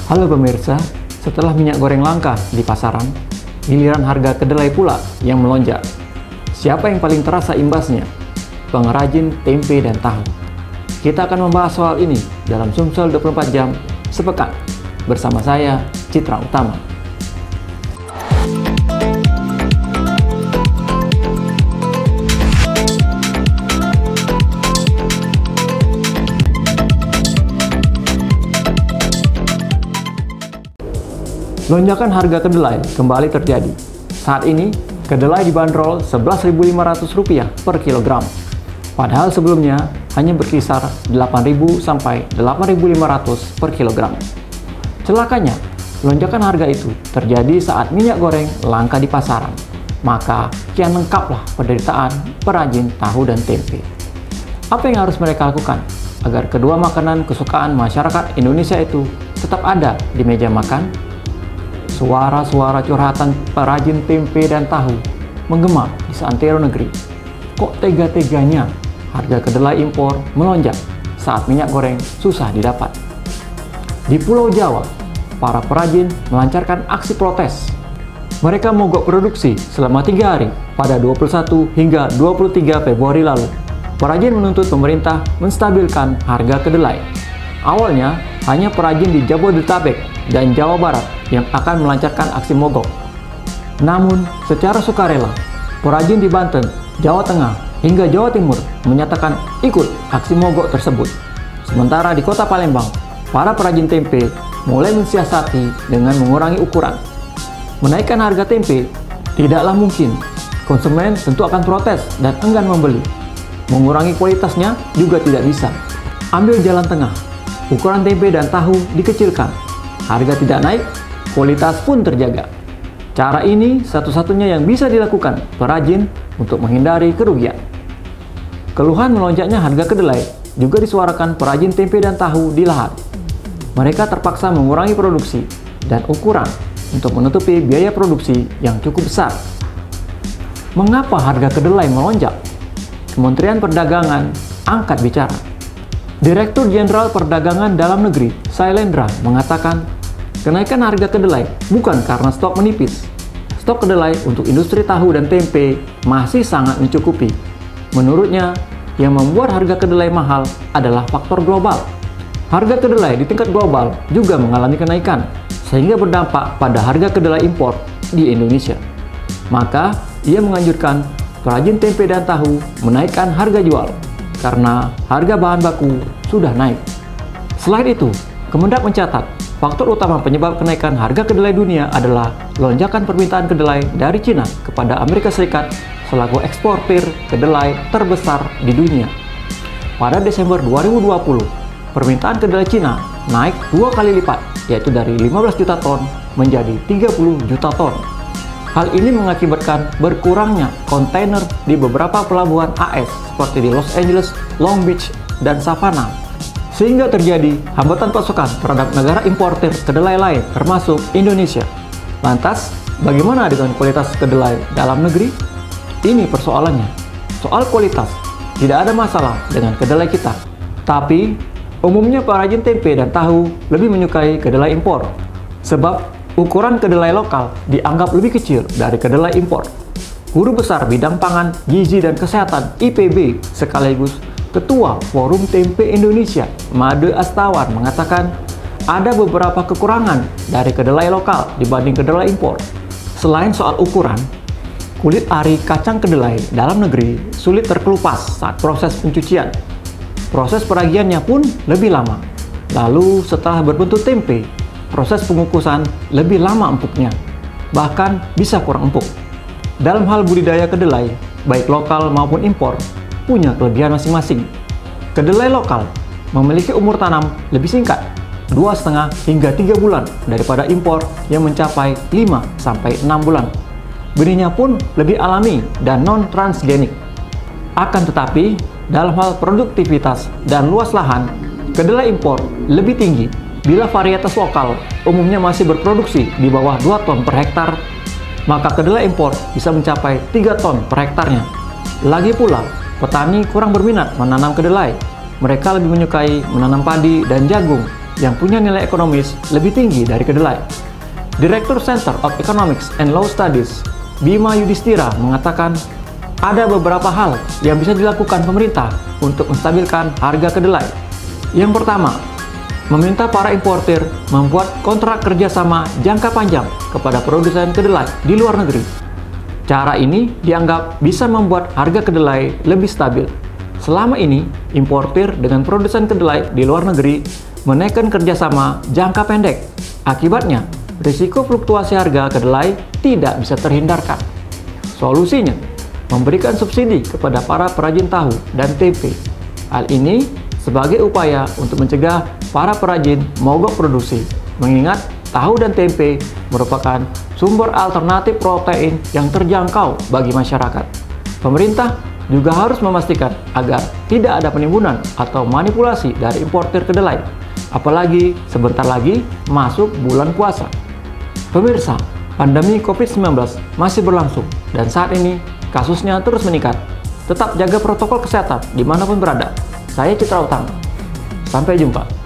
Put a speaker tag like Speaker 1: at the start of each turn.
Speaker 1: Halo pemirsa, setelah minyak goreng langka di pasaran, giliran harga kedelai pula yang melonjak. Siapa yang paling terasa imbasnya? Pengrajin tempe dan tahu. Kita akan membahas soal ini dalam Sumsel 24 Jam sepekan. Bersama saya, Citra Utama. Lonjakan harga kedelai kembali terjadi. Saat ini, kedelai dibanderol Rp11.500 per kilogram. Padahal sebelumnya hanya berkisar Rp8.000 sampai Rp8.500 per kilogram. Celakanya, lonjakan harga itu terjadi saat minyak goreng langka di pasaran. Maka kian lengkaplah penderitaan perajin tahu dan tempe. Apa yang harus mereka lakukan agar kedua makanan kesukaan masyarakat Indonesia itu tetap ada di meja makan? Suara-suara curhatan perajin tempe dan tahu menggema di seantero negeri. Kok tega-teganya harga kedelai impor melonjak saat minyak goreng susah didapat? Di Pulau Jawa, para perajin melancarkan aksi protes. Mereka mogok produksi selama 3 hari pada 21 hingga 23 Februari lalu. Perajin menuntut pemerintah menstabilkan harga kedelai. Awalnya, hanya perajin di Jabodetabek dan Jawa Barat yang akan melancarkan aksi mogok. Namun, secara sukarela, perajin di Banten, Jawa Tengah, hingga Jawa Timur menyatakan ikut aksi mogok tersebut. Sementara di Kota Palembang, para perajin tempe mulai mensiasati dengan mengurangi ukuran. Menaikkan harga tempe tidaklah mungkin. Konsumen tentu akan protes dan enggan membeli. Mengurangi kualitasnya juga tidak bisa. Ambil jalan tengah. Ukuran tempe dan tahu dikecilkan. Harga tidak naik, kualitas pun terjaga. Cara ini satu-satunya yang bisa dilakukan perajin untuk menghindari kerugian. Keluhan melonjaknya harga kedelai juga disuarakan perajin tempe dan tahu di Lahad. Mereka terpaksa mengurangi produksi dan ukuran untuk menutupi biaya produksi yang cukup besar. Mengapa harga kedelai melonjak? Kementerian Perdagangan angkat bicara. Direktur Jenderal Perdagangan Dalam Negeri, Sailendra, mengatakan kenaikan harga kedelai bukan karena stok menipis. Stok kedelai untuk industri tahu dan tempe masih sangat mencukupi. Menurutnya, yang membuat harga kedelai mahal adalah faktor global. Harga kedelai di tingkat global juga mengalami kenaikan, sehingga berdampak pada harga kedelai impor di Indonesia. Maka, ia menganjurkan perajin tempe dan tahu menaikkan harga jual, karena harga bahan baku sudah naik. Selain itu, Kemendak mencatat faktor utama penyebab kenaikan harga kedelai dunia adalah lonjakan permintaan kedelai dari Cina kepada Amerika Serikat selaku eksportir kedelai terbesar di dunia. Pada Desember 2020, permintaan kedelai Cina naik 2 kali lipat, yaitu dari 15 juta ton menjadi 30 juta ton. Hal ini mengakibatkan berkurangnya kontainer di beberapa pelabuhan AS seperti di Los Angeles, Long Beach, dan Savannah, sehingga terjadi hambatan pasokan terhadap negara importir kedelai lain termasuk Indonesia. Lantas, bagaimana dengan kualitas kedelai dalam negeri? Ini persoalannya. Soal kualitas, tidak ada masalah dengan kedelai kita. Tapi, umumnya perajin tempe dan tahu lebih menyukai kedelai impor. Sebab, ukuran kedelai lokal dianggap lebih kecil dari kedelai impor. Guru Besar Bidang Pangan, Gizi dan Kesehatan IPB sekaligus Ketua Forum Tempe Indonesia, Made Astawan, mengatakan ada beberapa kekurangan dari kedelai lokal dibanding kedelai impor. Selain soal ukuran, kulit ari kacang kedelai dalam negeri sulit terkelupas saat proses pencucian. Proses peragiannya pun lebih lama. Lalu setelah berbentuk tempe, proses pengukusan lebih lama empuknya, bahkan bisa kurang empuk. Dalam hal budidaya kedelai, baik lokal maupun impor, punya kelebihan masing-masing. Kedelai lokal memiliki umur tanam lebih singkat, 2,5 hingga 3 bulan daripada impor yang mencapai 5-6 bulan. Benihnya pun lebih alami dan non-transgenik. Akan tetapi, dalam hal produktivitas dan luas lahan, kedelai impor lebih tinggi. Bila varietas lokal umumnya masih berproduksi di bawah 2 ton per hektar, maka kedelai impor bisa mencapai 3 ton per hektarnya. Lagi pula, petani kurang berminat menanam kedelai. Mereka lebih menyukai menanam padi dan jagung yang punya nilai ekonomis lebih tinggi dari kedelai. Direktur Center of Economics and Law Studies, Bima Yudhistira, mengatakan ada beberapa hal yang bisa dilakukan pemerintah untuk menstabilkan harga kedelai. Yang pertama, meminta para importir membuat kontrak kerjasama jangka panjang kepada produsen kedelai di luar negeri. Cara ini dianggap bisa membuat harga kedelai lebih stabil. Selama ini, importir dengan produsen kedelai di luar negeri menaikkan kerjasama jangka pendek. Akibatnya, risiko fluktuasi harga kedelai tidak bisa terhindarkan. Solusinya, memberikan subsidi kepada para perajin tahu dan tempe. Hal ini sebagai upaya untuk mencegah para perajin mogok produksi, mengingat tahu dan tempe merupakan sumber alternatif protein yang terjangkau bagi masyarakat. Pemerintah juga harus memastikan agar tidak ada penimbunan atau manipulasi dari importir kedelai, apalagi sebentar lagi masuk bulan puasa. Pemirsa, pandemi COVID-19 masih berlangsung dan saat ini kasusnya terus meningkat. Tetap jaga protokol kesehatan dimanapun berada. Saya Citra Utama. Sampai jumpa.